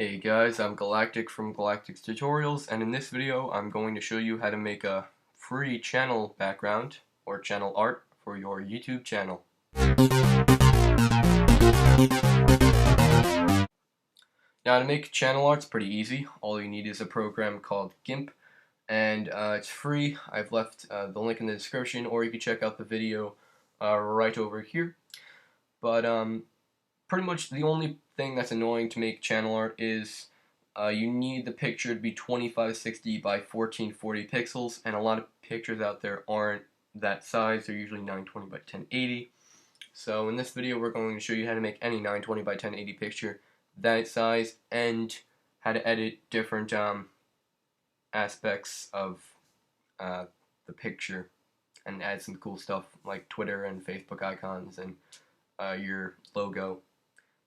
Hey guys, I'm Galactic from Galactic's Tutorials, and in this video I'm going to show you how to make a free channel background or channel art for your YouTube channel. Now to make channel art's pretty easy. All you need is a program called GIMP, and it's free. I've left the link in the description, or you can check out the video right over here. But pretty much the only thing that's annoying to make channel art is you need the picture to be 2560 by 1440 pixels, and a lot of pictures out there aren't that size. They're usually 920 by 1080. So in this video we're going to show you how to make any 920 by 1080 picture that size and how to edit different aspects of the picture and add some cool stuff like Twitter and Facebook icons and your logo.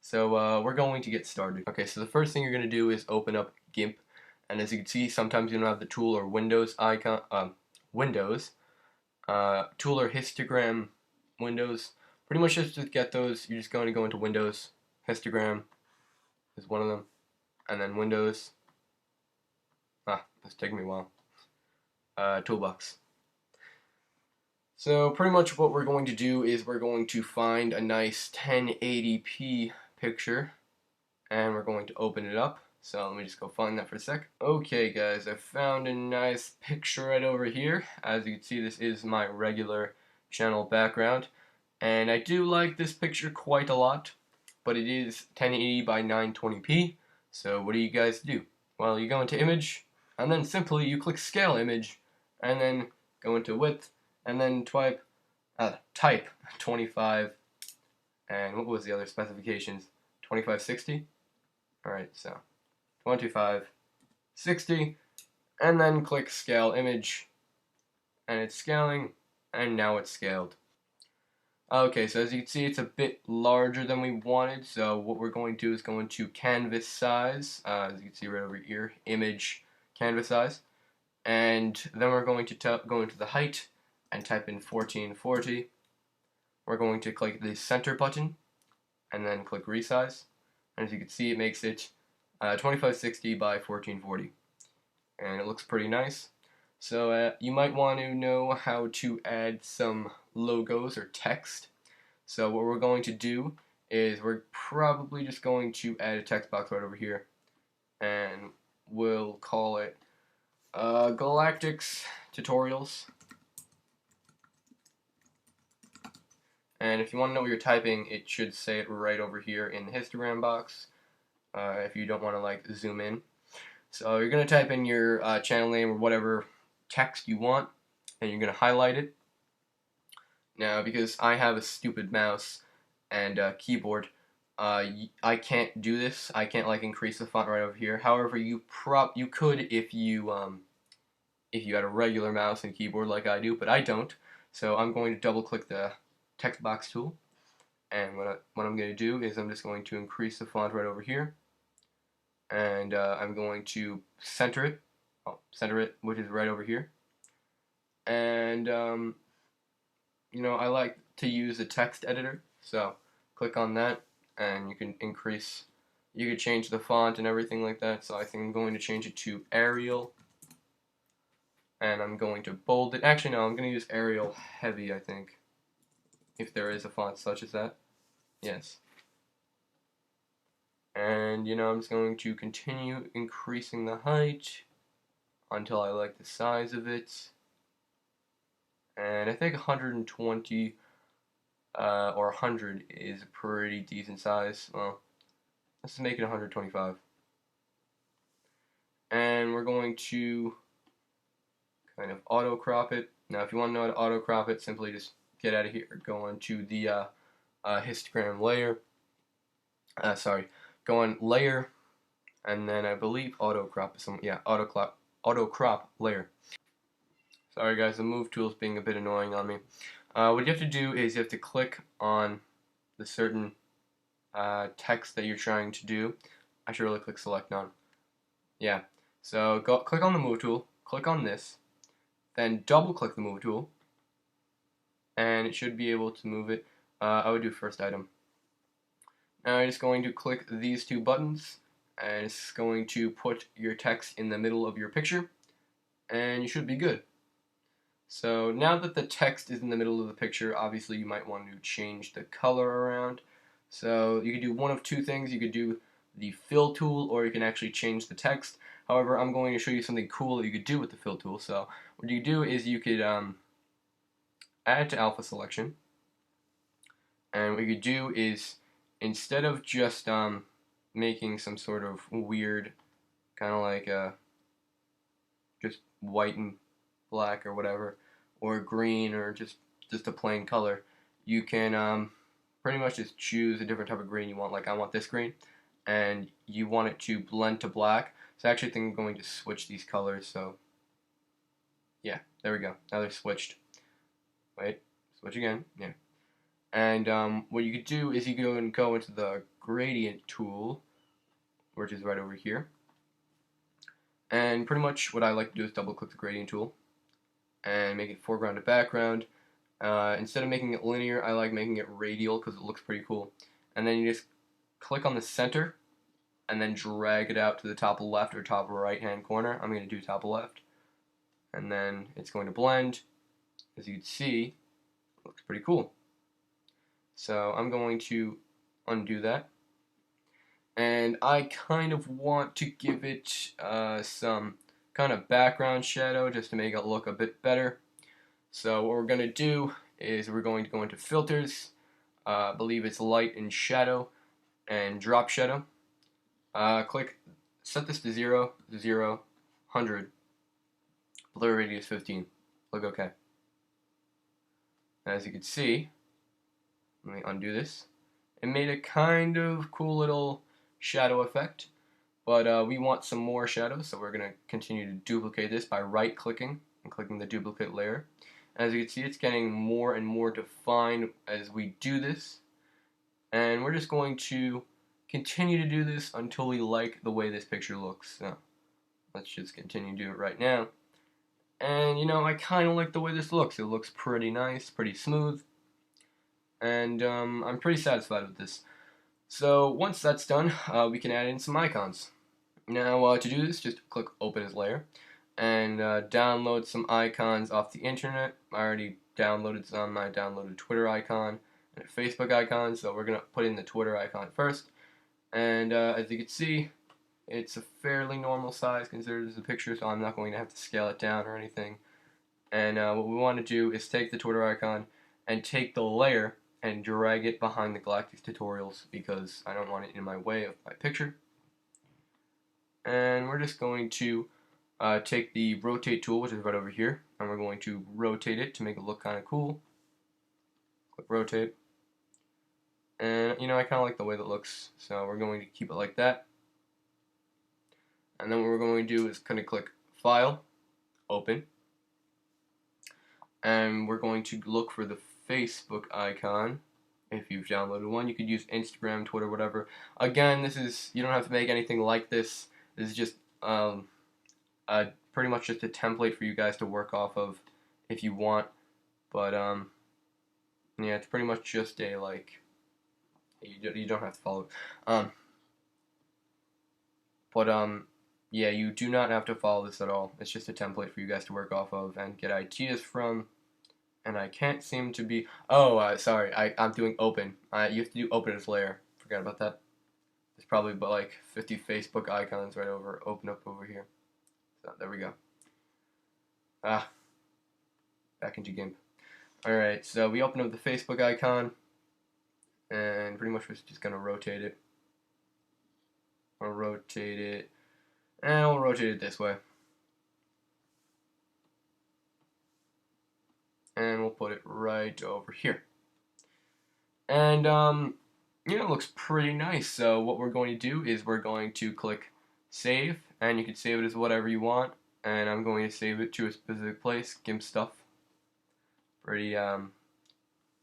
So we're going to get started. Okay, so the first thing you're going to do is open up GIMP, and as you can see, sometimes you don't have the tool or Windows icon, tool or histogram windows. Pretty much just to get those, you're just going to go into Windows, histogram is one of them, and then Windows. It's taking me a while. Toolbox. So pretty much what we're going to do is we're going to find a nice 1080p picture, and we're going to open it up. So let me just go find that for a sec. Okay guys, I found a nice picture right over here. As you can see, this is my regular channel background, and I do like this picture quite a lot, but it is 1080 by 920p. So what do you guys do? Well, you go into image, and then simply you click scale image, and then go into width, and then type 25, and what was the other specifications? 2560? Alright, so 2560, and then click scale image, and it's scaling, and now it's scaled. Okay, so as you can see, it's a bit larger than we wanted, so what we're going to do is go into canvas size, as you can see right over here, image canvas size, and then we're going to go into the height and type in 1440. We're going to click the center button and then click resize, and as you can see, it makes it 2560 by 1440, and it looks pretty nice. So you might want to know how to add some logos or text. So what we're going to do is we're probably just going to add a text box right over here, and we'll call it Galactic's Tutorials. And if you want to know what you're typing, it should say it right over here in the histogram box, if you don't want to like zoom in. So you're going to type in your channel name or whatever text you want, and you're going to highlight it. Now, because I have a stupid mouse and keyboard, I can't do this. I can't like increase the font right over here. However, you could if you had a regular mouse and keyboard like I do, but I don't. So I'm going to double click the text box tool, and what I'm going to do is I'm just going to increase the font right over here, and I'm going to center it, which is right over here, and you know, I like to use a text editor, so click on that, and you can change the font and everything like that. So I think I'm going to change it to Arial, and I'm going to bold it. Actually, no, I'm going to use Arial Heavy, I think, if there is a font such as that. Yes. And, you know, I'm just going to continue increasing the height until I like the size of it. And I think 120 or 100 is a pretty decent size. Well, let's make it 125. And we're going to kind of auto crop it. Now, if you want to know how to auto crop it, simply just get out of here. Go into the histogram layer. Go on layer, and then I believe auto crop is auto crop layer. Sorry guys, the move tool is being a bit annoying on me. What you have to do is you have to click on the certain text that you're trying to do. I should really click select none. Yeah. So click on the move tool, click on this, then double click the move tool, and it should be able to move it. I would do first item. Now I'm just going to click these two buttons, and it's going to put your text in the middle of your picture, and you should be good. So now that the text is in the middle of the picture, obviously you might want to change the color around. So you could do one of two things. You could do the fill tool, or you can actually change the text. However, I'm going to show you something cool that you could do with the fill tool. So what you do is you could add to alpha selection, and what you could do is, instead of just making some sort of weird kind of like just white and black or whatever, or green, or just a plain color, you can pretty much just choose a different type of green you want. Like, I want this green, and you want it to blend to black. So I actually think I'm going to switch these colors. So yeah, there we go. Now they're switched. Wait, switch again. Yeah. And what you could do is you can go into the gradient tool, which is right over here. And pretty much what I like to do is double click the gradient tool and make it foreground to background. Instead of making it linear, I like making it radial because it looks pretty cool. And then you just click on the center and then drag it out to the top left or top right hand corner. I'm going to do top left. And then it's going to blend. As you can see, it looks pretty cool. So I'm going to undo that. And I kind of want to give it some kind of background shadow just to make it look a bit better. So what we're going to do is we're going to go into filters. I believe it's light and shadow, and drop shadow. Set this to 0, 0, 100. Blur radius 15. Click OK. As you can see, let me undo this. It made a kind of cool little shadow effect, but we want some more shadow, so we're going to continue to duplicate this by right clicking and clicking the duplicate layer. As you can see, it's getting more and more defined as we do this, and we're just going to continue to do this until we like the way this picture looks. So let's just continue to do it right now. And you know, I kind of like the way this looks. It looks pretty nice, pretty smooth, and I'm pretty satisfied with this. So once that's done, we can add in some icons. Now to do this, just click Open as Layer and download some icons off the internet. I already downloaded some. I downloaded a Twitter icon and a Facebook icon, so we're going to put in the Twitter icon first. And as you can see, it's a fairly normal size considered as a picture, so I'm not going to have to scale it down or anything. And what we want to do is take the Twitter icon and take the layer and drag it behind the Galactic Tutorials because I don't want it in my way of my picture. And we're just going to take the rotate tool, which is right over here, and we're going to rotate it to make it look kind of cool. Click rotate. And you know, I kind of like the way that looks, so we're going to keep it like that. And then what we're going to do is kind of click File, Open, and we're going to look for the Facebook icon. If you've downloaded one, you could use Instagram, Twitter, whatever. Again, you don't have to make anything like this. This is just pretty much just a template for you guys to work off of if you want. But yeah, it's pretty much just a you don't have to follow it. Yeah, you do not have to follow this at all. It's just a template for you guys to work off of and get ideas from. And I can't seem to be... Oh, sorry. I'm doing open. You have to do open as layer. Forgot about that. There's probably about like 50 Facebook icons right over. Open up over here. So there we go. Back into GIMP. Alright, so we open up the Facebook icon. And pretty much we're just going to rotate it. I'll rotate it. And we'll rotate it this way. And we'll put it right over here. And, you know, it looks pretty nice. So what we're going to do is we're going to click Save. And you can save it as whatever you want. And I'm going to save it to a specific place. GIMP stuff. Pretty,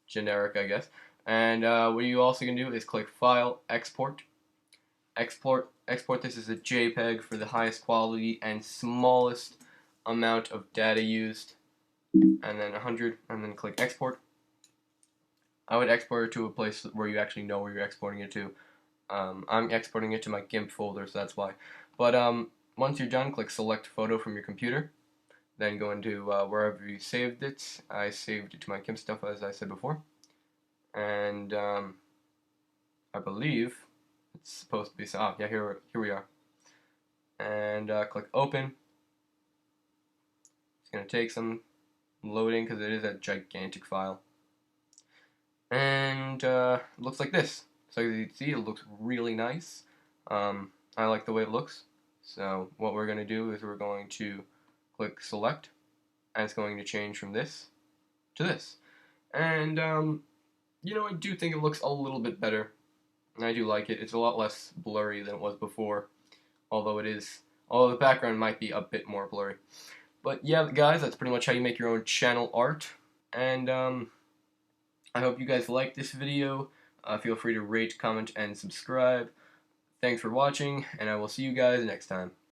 generic, I guess. And what you also can do is click File, Export. Export this as a JPEG for the highest quality and smallest amount of data used, and then 100, and then click Export. I would export it to a place where you actually know where you're exporting it to. I'm exporting it to my GIMP folder, so that's why. But once you're done, click select photo from your computer. Then go into wherever you saved it. I saved it to my GIMP stuff, as I said before. And I believe it's supposed to be, yeah, here we are. And click open. It's going to take some loading because it is a gigantic file. And it looks like this. So as you can see, it looks really nice. I like the way it looks. So what we're going to do is we're going to click select, and it's going to change from this to this. And you know, I do think it looks a little bit better. And I do like it. It's a lot less blurry than it was before, although the background might be a bit more blurry. But yeah, guys, that's pretty much how you make your own channel art. And I hope you guys liked this video. Feel free to rate, comment, and subscribe. Thanks for watching, and I will see you guys next time.